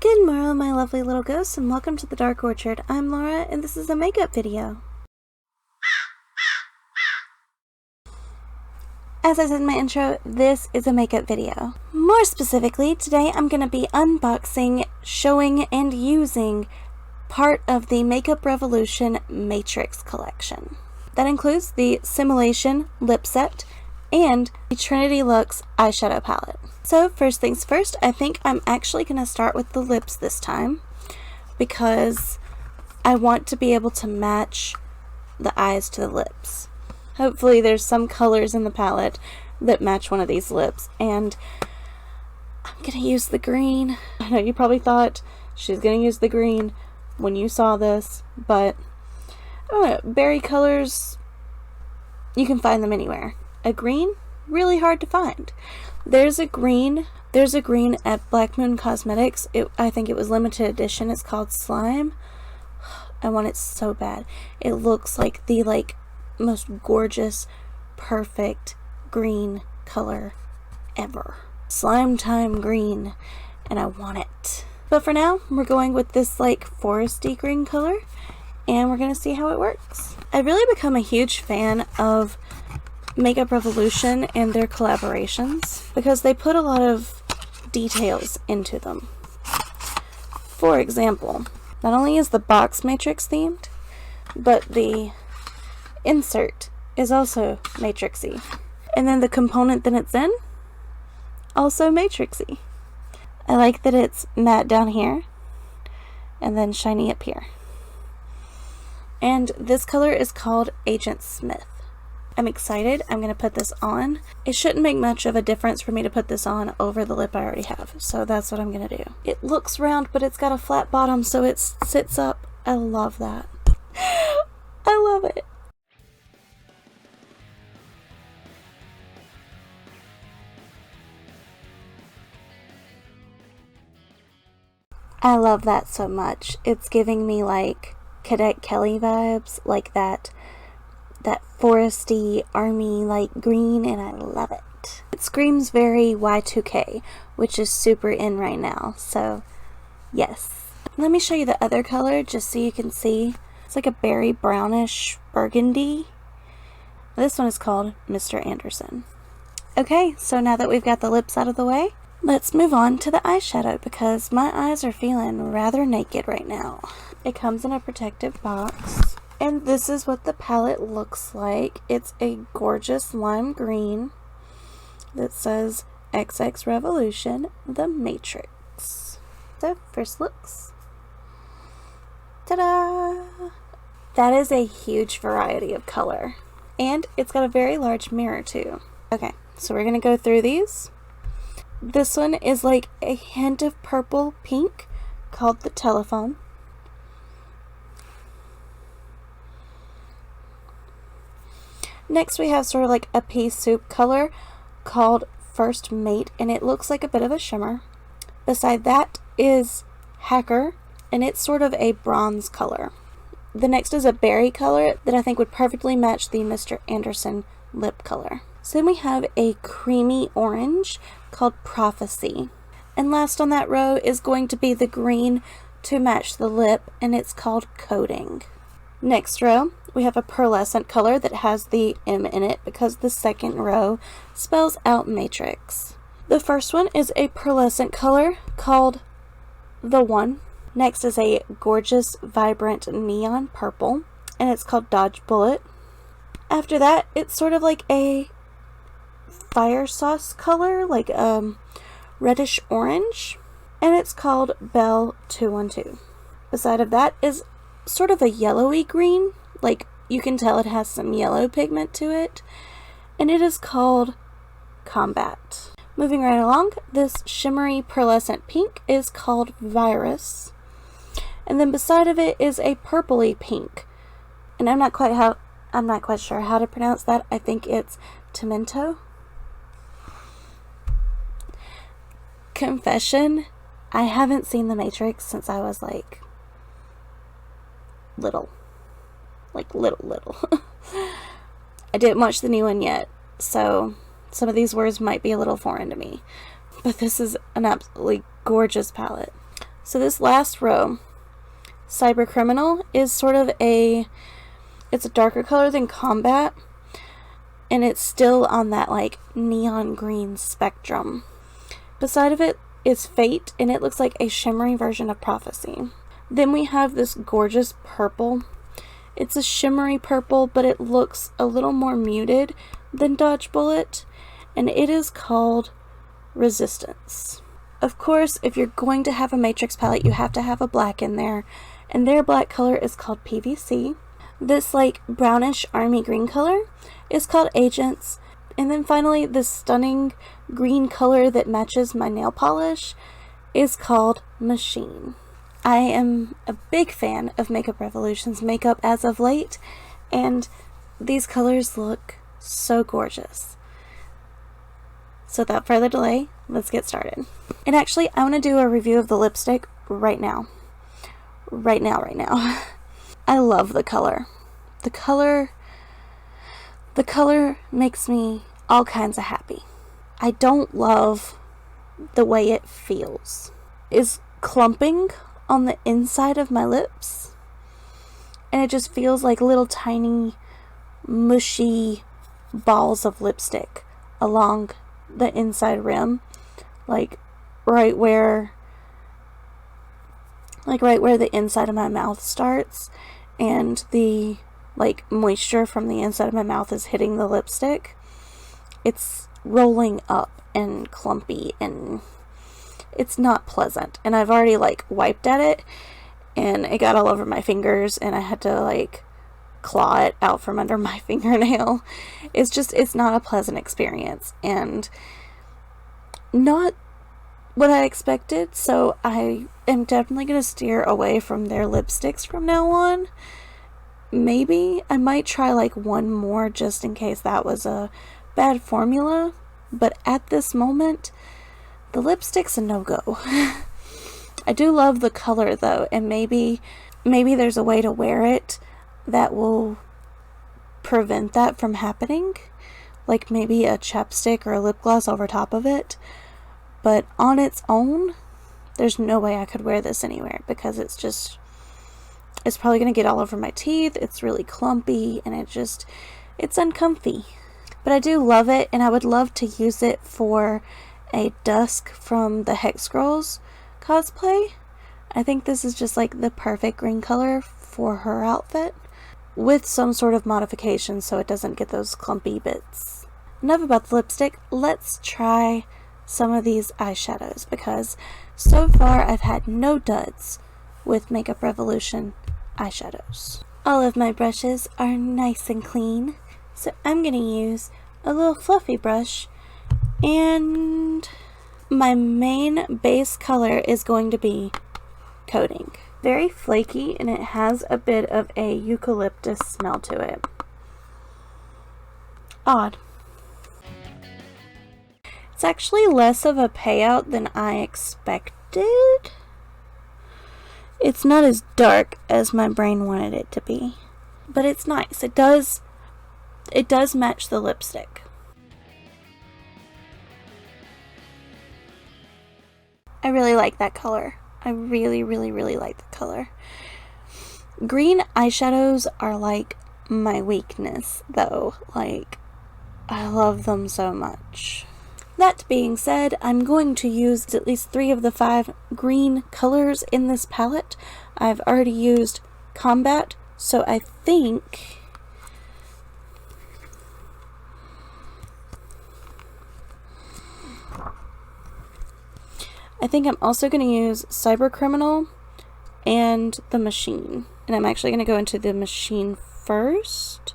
Good morrow, my lovely little ghosts, and welcome to the Dark Orchard. I'm Laura, and this is a makeup video. As I said in my intro, this is a makeup video. More specifically, today I'm going to be unboxing, showing, and using part of the Makeup Revolution Matrix collection. That includes the Simulation lip set and the Trinity Luxe eyeshadow palette. So first things first, I think I'm actually going to start with the lips this time because I want to be able to match the eyes to the lips. Hopefully there's some colors in the palette that match one of these lips, and I'm going to use the green. I know you probably thought she's going to use the green when you saw this, but I don't know, berry colors, you can find them anywhere. A green, really hard to find. There's a green at Black Moon Cosmetics. I think it was limited edition. It's called Slime. I want it so bad. It looks like the most gorgeous, perfect green color ever. Slime time green, and I want it. But for now, we're going with this foresty green color, and we're gonna see how it works. I've really become a huge fan of Makeup Revolution and their collaborations because they put a lot of details into them. For example, not only is the box Matrix themed, but the insert is also matrixy, and then the component that it's in, also matrixy. I like that it's matte down here and then shiny up here. And this color is called Agent Smith. I'm excited. I'm going to put this on. It shouldn't make much of a difference for me to put this on over the lip I already have, so that's what I'm going to do. It looks round, but it's got a flat bottom, so it sits up. I love that. I love it. I love that so much. It's giving me Cadet Kelly vibes, like that foresty army green, and I love it. It screams very Y2K, which is super in right now, so yes. Let me show you the other color just so you can see. It's like a berry brownish burgundy. This one is called Mr. Anderson. Okay, so now that we've got the lips out of the way, let's move on to the eyeshadow because my eyes are feeling rather naked right now. It comes in a protective box, and this is what the palette looks like. It's a gorgeous lime green that says XX Revolution, The Matrix. So first looks. Ta-da! That is a huge variety of color, and it's got a very large mirror too. Okay, so we're gonna go through these. This one is a hint of purple pink called The Telephone. Next we have sort of a pea soup color called First Mate, and it looks like a bit of a shimmer. Beside that is Hacker, and it's sort of a bronze color. The next is a berry color that I think would perfectly match the Mr. Anderson lip color. So then we have a creamy orange called Prophecy. And last on that row is going to be the green to match the lip, and it's called Coding. Next row, we have a pearlescent color that has the M in it because the second row spells out Matrix. The first one is a pearlescent color called The One. Next is a gorgeous, vibrant neon purple, and it's called Dodge Bullet. After that, it's sort of like a fire sauce color, reddish orange, and it's called Bell 212. Beside of that is sort of a yellowy green, you can tell it has some yellow pigment to it, and it is called Combat. Moving right along, this shimmery pearlescent pink is called Virus, and then beside of it is a purpley pink, and I'm not quite sure how to pronounce that. I think it's Tomento. Confession, I haven't seen The Matrix since I was little. Little. I didn't watch the new one yet, so some of these words might be a little foreign to me. But this is an absolutely gorgeous palette. So this last row, Cyber Criminal, is sort of it's a darker color than Combat, and it's still on that like neon green spectrum. Beside of it is Fate, and it looks like a shimmery version of Prophecy. Then we have this gorgeous purple. It's a shimmery purple, but it looks a little more muted than Dodge Bullet, and it is called Resistance. Of course, if you're going to have a Matrix palette, you have to have a black in there, and their black color is called PVC. This like brownish army green color is called Agents, and then finally this stunning green color that matches my nail polish is called Machine. I am a big fan of Makeup Revolution's makeup as of late, and these colors look so gorgeous. So without further delay, let's get started. And actually, I want to do a review of the lipstick right now. Right now. I love the color. The color makes me all kinds of happy. I don't love the way it feels. It's clumping on the inside of my lips, and it just feels like little tiny mushy balls of lipstick along the inside rim, like right where the inside of my mouth starts, and the like moisture from the inside of my mouth is hitting the lipstick. It's rolling up and clumpy, and it's not pleasant. And I've already like wiped at it, and it got all over my fingers, and I had to like claw it out from under my fingernail. It's not a pleasant experience, and not what I expected. So I am definitely going to steer away from their lipsticks from now on. Maybe I might try like one more just in case that was a bad formula, but at this moment the lipstick's a no-go. I do love the color though, and maybe there's a way to wear it that will prevent that from happening, like maybe a chapstick or a lip gloss over top of it. But on its own, there's no way I could wear this anywhere, because it's probably going to get all over my teeth. It's really clumpy, and it's uncomfy. But I do love it, and I would love to use it for a Dusk from the Hex Girls cosplay. I think this is just like the perfect green color for her outfit, with some sort of modification so it doesn't get those clumpy bits. Enough about the lipstick. Let's try some of these eyeshadows, because so far I've had no duds with Makeup Revolution eyeshadows. All of my brushes are nice and clean, so I'm going to use a little fluffy brush, and my main base color is going to be Coating. Very flaky, and it has a bit of a eucalyptus smell to it. Odd. It's actually less of a payout than I expected. It's not as dark as my brain wanted it to be, but it's nice. It does match the lipstick. I really like that color. I really like the color. Green eyeshadows are like my weakness though. Like, I love them so much. That being said, I'm going to use at least 3 of the 5 green colors in this palette. I've already used Combat, so I think I'm also going to use Cyber Criminal and the Machine. And I'm actually going to go into the Machine first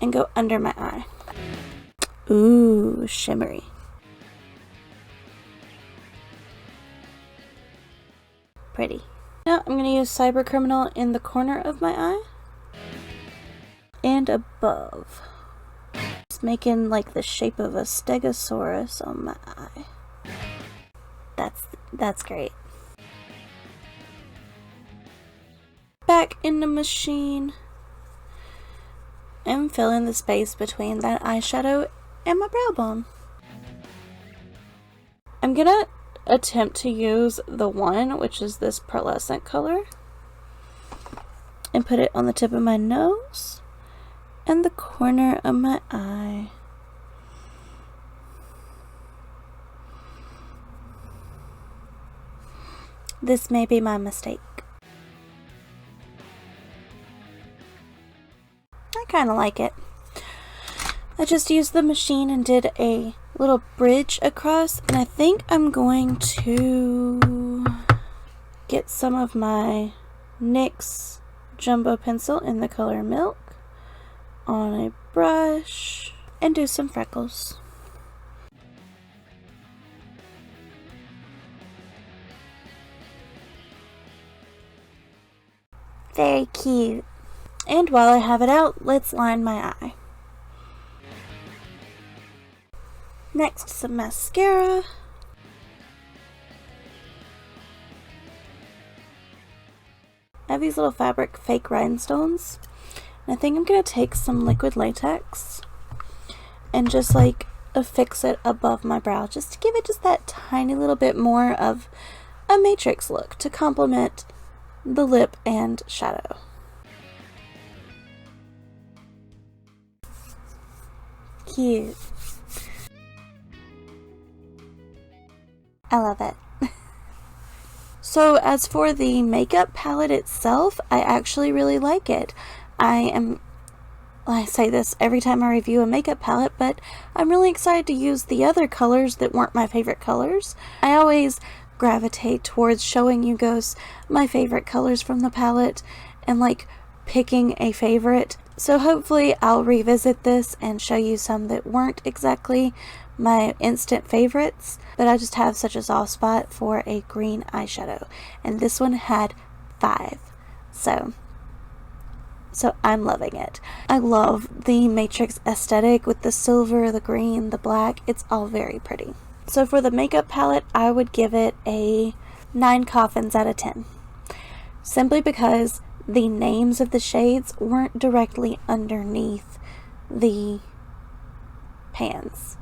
and go under my eye. Ooh, shimmery. Pretty. Now I'm going to use Cyber Criminal in the corner of my eye and above. Just making like the shape of a stegosaurus on my eye. That's great. Back in the Machine. I'm filling the space between that eyeshadow and my brow bone. I'm gonna attempt to use the one, which is this pearlescent color, and put it on the tip of my nose and the corner of my eye. This may be my mistake. I kind of like it. I just used the machine and did a little bridge across, and I think I'm going to get some of my NYX jumbo pencil in the color Milk on a brush and do some freckles. Very cute. And while I have it out, let's line my eye. Next, some mascara. I have these little fabric fake rhinestones. And I think I'm going to take some liquid latex and just like affix it above my brow, just to give it just that tiny little bit more of a matrix look to complement the lip and shadow. Cute. I love it. So as for the makeup palette itself, I actually really like it. I say this every time I review a makeup palette, but I'm really excited to use the other colors that weren't my favorite colors. I always gravitate towards showing you guys my favorite colors from the palette and like picking a favorite. So hopefully I'll revisit this and show you some that weren't exactly my instant favorites, but I just have such a soft spot for a green eyeshadow, and this one had 5, so I'm loving it. I love the matrix aesthetic with the silver, the green, the black. It's all very pretty. So for the makeup palette, I would give it a 9 coffins out of 10, simply because the names of the shades weren't directly underneath the pans.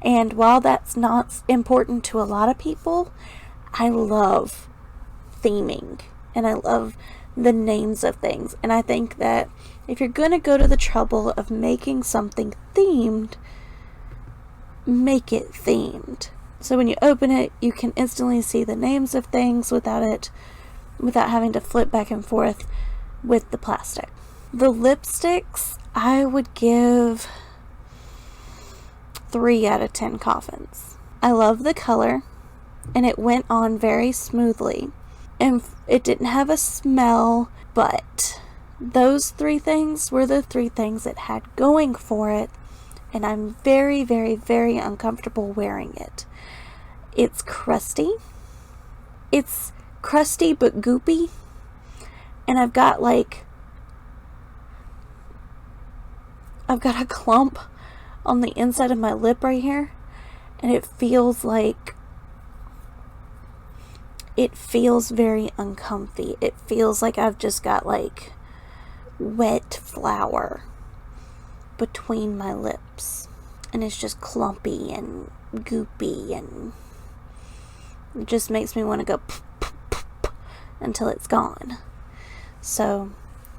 And while that's not important to a lot of people, I love theming and I love the names of things. And I think that if you're going to go to the trouble of making something themed, make it themed. So when you open it, you can instantly see the names of things without having to flip back and forth with the plastic. The lipsticks, I would give 3 out of 10 coffins. I love the color, and it went on very smoothly, and it didn't have a smell, but those 3 things were the 3 things it had going for it, and I'm very, very, very uncomfortable wearing it. It's crusty. It's crusty but goopy, and I've got a clump on the inside of my lip right here, and it feels very uncomfy. It feels like I've just got like wet flour between my lips, and it's just clumpy and goopy, and it just makes me want to go until it's gone. So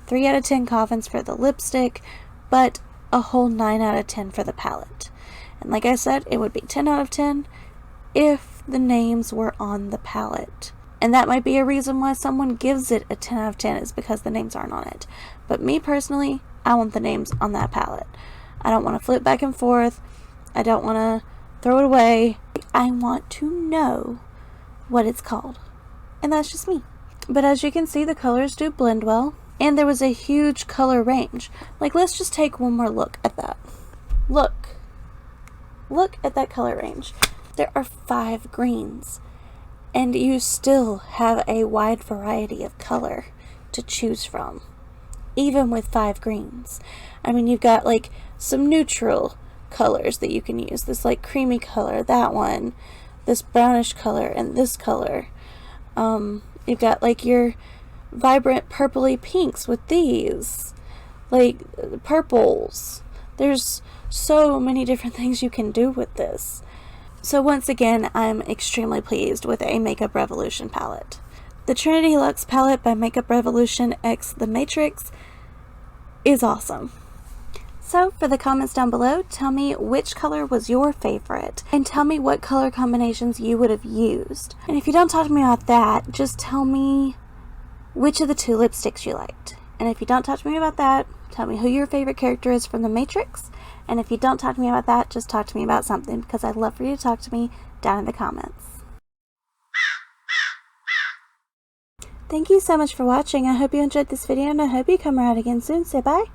3 out of 10 coffins for the lipstick, but a whole 9 out of 10 for the palette. And like I said, it would be 10 out of 10 if the names were on the palette. And that might be a reason why someone gives it a 10 out of 10, is because the names aren't on it. But me personally, I want the names on that palette. I don't want to flip back and forth. I don't want to throw it away. I want to know what it's called. And that's just me. But as you can see, the colors do blend well. And there was a huge color range. Like, let's just take one more look at that. Look at that color range. There are 5 greens, and you still have a wide variety of color to choose from, even with 5 greens. I mean, you've got like some neutral colors that you can use. This like creamy color, that one, this brownish color, and this color. You've got like your vibrant purpley pinks with these, like purples. There's so many different things you can do with this. So once again, I'm extremely pleased with a Makeup Revolution palette. The Trinity Luxe palette by Makeup Revolution x The Matrix is awesome. So for the comments down below, tell me which color was your favorite and tell me what color combinations you would have used. And if you don't talk to me about that, just tell me which of the 2 lipsticks you liked. And if you don't talk to me about that, tell me who your favorite character is from The Matrix. And if you don't talk to me about that, just talk to me about something, because I'd love for you to talk to me down in the comments. Thank you so much for watching. I hope you enjoyed this video and I hope you come around again soon. Say bye.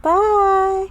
Bye.